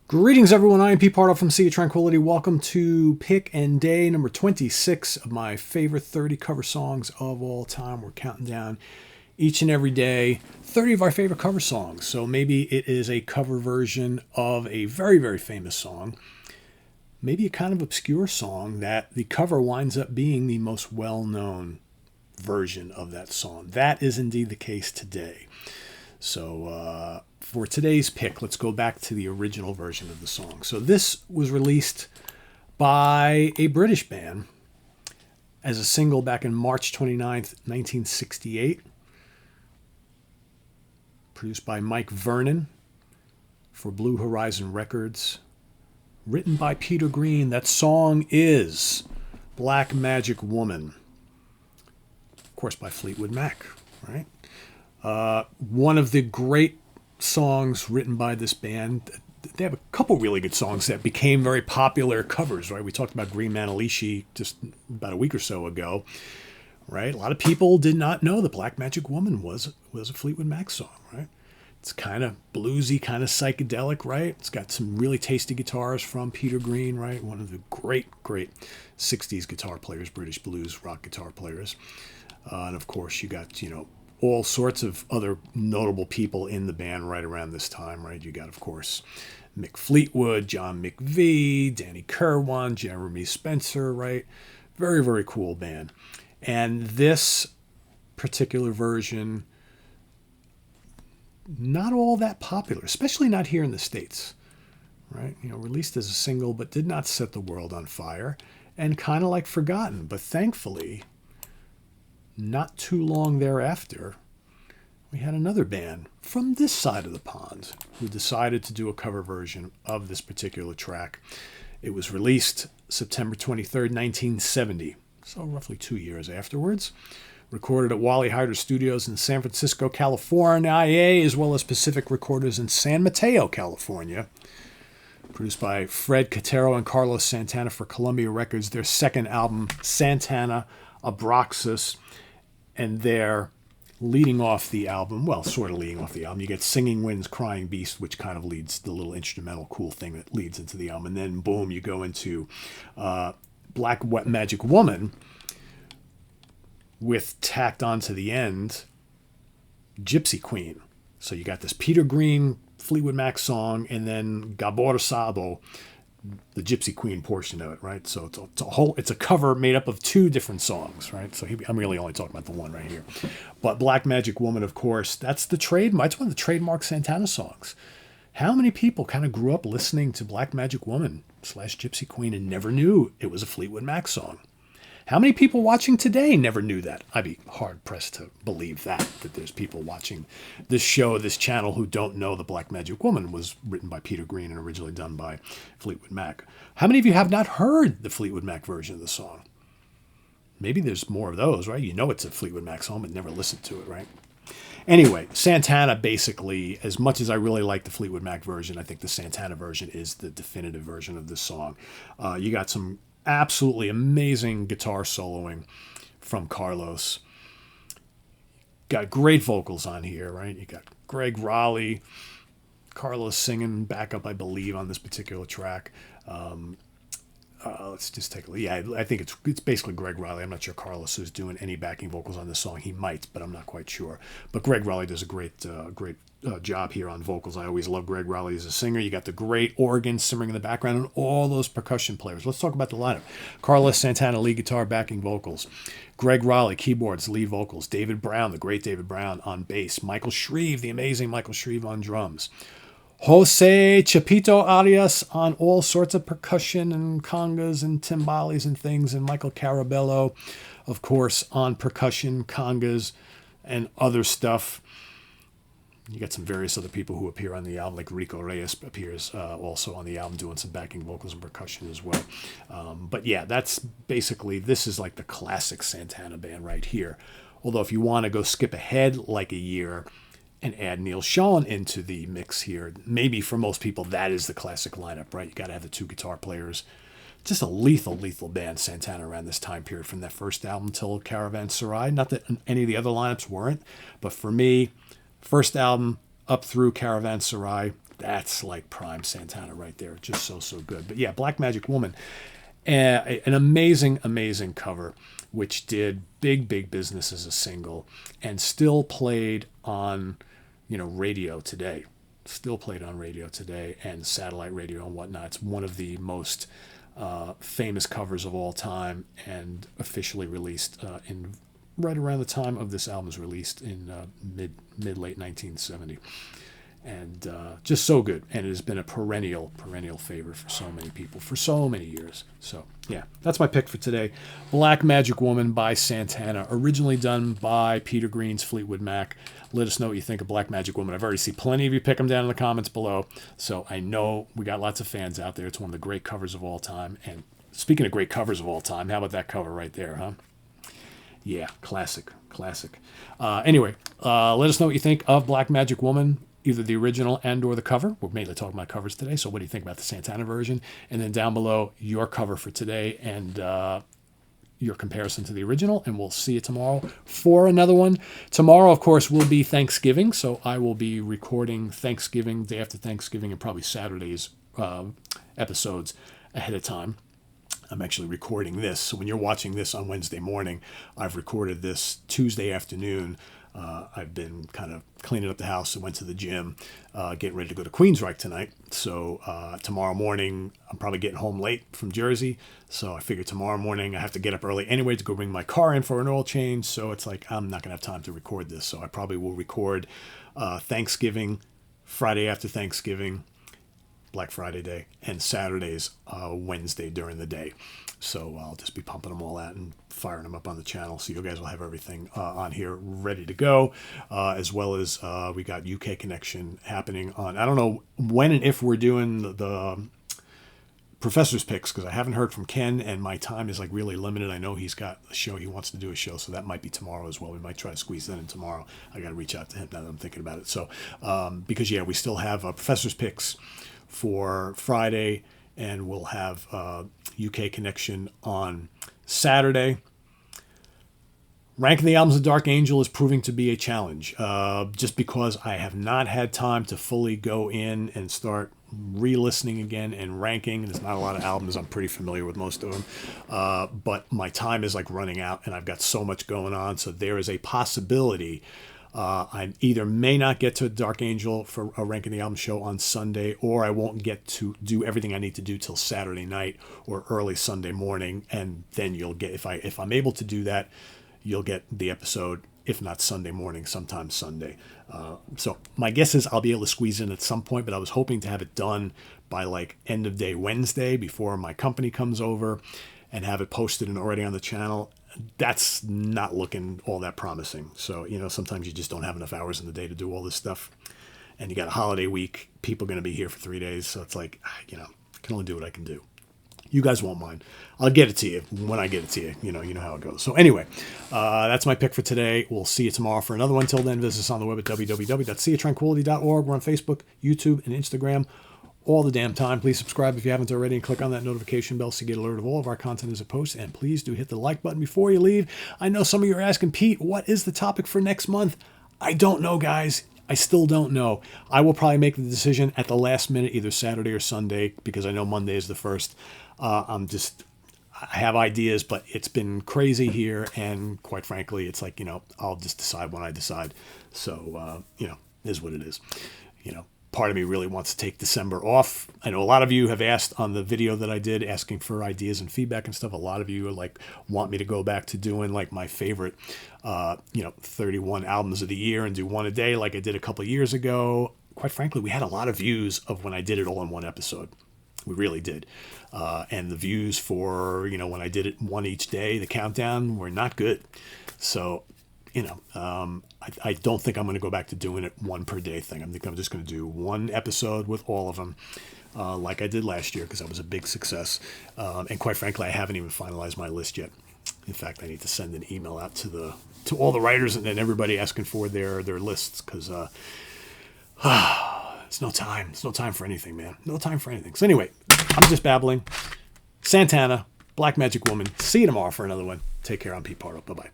Greetings, everyone. I am Pete Pardo from Sea of Tranquility. Welcome to Pick and Day number 26 of my favorite 30 cover songs of all time. We're counting down each and every day 30 of our favorite cover songs. So maybe it is a cover version of a very, very famous song. Maybe a kind of obscure song that the cover winds up being the most well-known version of that song. That is indeed the case today. So for today's pick, let's go back to the original version of the song. So this was released by a British band as a single back in March 29th, 1968. Produced by Mike Vernon for Blue Horizon Records. Written by Peter Green. That song is Black Magic Woman. Of course, by Fleetwood Mac, right? One of the great songs written by this band. They have a couple really good songs that became very popular covers, right? We talked about Green Manalishi just about a week or so ago, right? A lot of people did not know that Black Magic Woman was a Fleetwood Mac song, right? It's kind of bluesy, kind of psychedelic, right? It's got some really tasty guitars from Peter Green, right? One of the great 60s guitar players, British blues rock guitar players. And of course, you got, all sorts of other notable people in the band right around this time, right? You got, of course, Mick Fleetwood, John McVie, Danny Kirwan, Jeremy Spencer, right? Very, very cool band. And this particular version, not all that popular, especially not here in the States, right? Released as a single, but did not set the world on fire and kind of like forgotten. But thankfully, not too long thereafter, we had another band from this side of the pond who decided to do a cover version of this particular track. It was released September 23rd, 1970, so roughly 2 years afterwards. Recorded at Wally Heider Studios in San Francisco, California, as well as Pacific Recorders in San Mateo, California. Produced by Fred Catero and Carlos Santana for Columbia Records. Their second album, Santana, Abraxas. And they're leading off the album, well, sort of leading off the album. You get Singing Winds, Crying Beast, which kind of leads the little instrumental cool thing that leads into the album. And then, boom, you go into Black Magic Woman with tacked on to the end, Gypsy Queen. So you got this Peter Green, Fleetwood Mac song, and then Gabor Sabo, the Gypsy Queen portion of it, right? So it's a cover made up of two different songs, right? So I'm really only talking about the one right here. But Black Magic Woman, of course, that's one of the trademark Santana songs. How many people kind of grew up listening to Black Magic Woman / Gypsy Queen and never knew it was a Fleetwood Mac song? How many people watching today never knew that? I'd be hard-pressed to believe that there's people watching this show, this channel, who don't know the Black Magic Woman was written by Peter Green and originally done by Fleetwood Mac. How many of you have not heard the Fleetwood Mac version of the song? Maybe there's more of those, right? You know it's a Fleetwood Mac song, but never listened to it, right? Anyway, Santana, basically, as much as I really like the Fleetwood Mac version, I think the Santana version is the definitive version of this song. You got some absolutely amazing guitar soloing from Carlos. Got great vocals on here, right? You got Greg Raleigh, Carlos singing backup, I believe, on this particular track. Let's just take a look. Yeah, I think it's basically Greg Raleigh. I'm not sure Carlos is doing any backing vocals on this song. He might, but I'm not quite sure. But Greg Raleigh does a great job here on vocals. I always love Greg Raleigh as a singer. You got the great organ simmering in the background and all those percussion players. Let's talk about the lineup. Carlos Santana, lead guitar, backing vocals. Greg Raleigh, keyboards, lead vocals. David Brown, the great David Brown, on bass. Michael Shreve, the amazing Michael Shreve, on drums. Jose Chapito Arias on all sorts of percussion and congas and timbales and things. And Michael Carabello, of course, on percussion, congas, and other stuff. You got some various other people who appear on the album, like Rico Reyes appears also on the album doing some backing vocals and percussion as well. But yeah, that's basically, this is like the classic Santana band right here. Although if you want to go skip ahead like a year and add Neil Schon into the mix here, maybe for most people that is the classic lineup, right? You got to have the two guitar players. Just a lethal band, Santana, around this time period from that first album till Caravanserai. Not that any of the other lineups weren't, but for me, first album up through Caravanserai, That's like prime Santana right there. Just so good. But yeah, Black Magic Woman, an amazing cover, which did big business as a single and still played on, radio today. Still played on radio today and satellite radio and whatnot. It's one of the most famous covers of all time, and officially released in right around the time of this album's released in mid-late 1970. And just so good. And it has been a perennial favorite for so many people for so many years. So, yeah, that's my pick for today. Black Magic Woman by Santana, originally done by Peter Green's Fleetwood Mac. Let us know what you think of Black Magic Woman. I've already seen plenty of you pick them down in the comments below. So I know we got lots of fans out there. It's one of the great covers of all time. And speaking of great covers of all time, how about that cover right there, huh? Yeah, classic. Anyway, let us know what you think of Black Magic Woman, either the original and or the cover. We're mainly talking about covers today, so what do you think about the Santana version? And then down below, your cover for today and your comparison to the original, and we'll see you tomorrow for another one. Tomorrow, of course, will be Thanksgiving, so I will be recording Thanksgiving, day after Thanksgiving, and probably Saturday's episodes ahead of time. I'm actually recording this, so when you're watching this on Wednesday morning, I've recorded this Tuesday afternoon. I've been kind of cleaning up the house and went to the gym, getting ready to go to Queensryche tonight. So tomorrow morning, I'm probably getting home late from Jersey. So I figured tomorrow morning I have to get up early anyway to go bring my car in for an oil change. So it's like I'm not going to have time to record this. So I probably will record Thanksgiving, Friday after Thanksgiving, Black Friday day, and Saturday's Wednesday during the day. So I'll just be pumping them all out and firing them up on the channel. So you guys will have everything on here ready to go, as well as we got UK Connection happening on, I don't know when and if we're doing the Professor's Picks, because I haven't heard from Ken, and my time is like really limited. I know he's got a show. He wants to do a show, so that might be tomorrow as well. We might try to squeeze that in tomorrow. I got to reach out to him now that I'm thinking about it. So because, yeah, we still have Professor's Picks for Friday, and we'll have UK Connection on Saturday. Ranking the albums of Dark Angel is proving to be a challenge, just because I have not had time to fully go in and start re-listening again and ranking. There's not a lot of albums. I'm pretty familiar with most of them, but my time is like running out, and I've got so much going on, so there is a possibility I either may not get to Dark Angel for a Ranking the Album show on Sunday, or I won't get to do everything I need to do till Saturday night or early Sunday morning. And then you'll get, if I'm able to do that, you'll get the episode, if not Sunday morning, sometime Sunday. So my guess is I'll be able to squeeze in at some point, but I was hoping to have it done by like end of day Wednesday before my company comes over, and have it posted and already on the channel. That's not looking all that promising. So, sometimes you just don't have enough hours in the day to do all this stuff. And you got a holiday week. People are going to be here for 3 days. So it's like, I can only do what I can do. You guys won't mind. I'll get it to you when I get it to you. You know how it goes. So anyway, that's my pick for today. We'll see you tomorrow for another one. Till then, visit us on the web at www.seatranquility.org. We're on Facebook, YouTube, and Instagram all the damn time. Please subscribe if you haven't already, and click on that notification bell so you get alert of all of our content as it posts. And please do hit the like button before you leave. I know some of you are asking, Pete, what is the topic for next month? I don't know, guys. I still don't know. I will probably make the decision at the last minute, either Saturday or Sunday, because I know Monday is the first. I have ideas, but it's been crazy here. And quite frankly, it's like, I'll just decide when I decide. So, is what it is. Part of me really wants to take December off. I know a lot of you have asked on the video that I did, asking for ideas and feedback and stuff. A lot of you are like, want me to go back to doing like my favorite, 31 albums of the year and do one a day like I did a couple of years ago. Quite frankly, we had a lot of views of when I did it all in one episode. We really did. And the views for, when I did it one each day, the countdown, were not good. So, I don't think I'm going to go back to doing it one per day thing. I think I'm just going to do one episode with all of them, like I did last year, because that was a big success. And quite frankly, I haven't even finalized my list yet. In fact, I need to send an email out to all the writers and everybody asking for their lists, because it's no time. It's no time for anything, man. No time for anything. So anyway, I'm just babbling. Santana, Black Magic Woman. See you tomorrow for another one. Take care. I'm Pete Pardo. Bye-bye.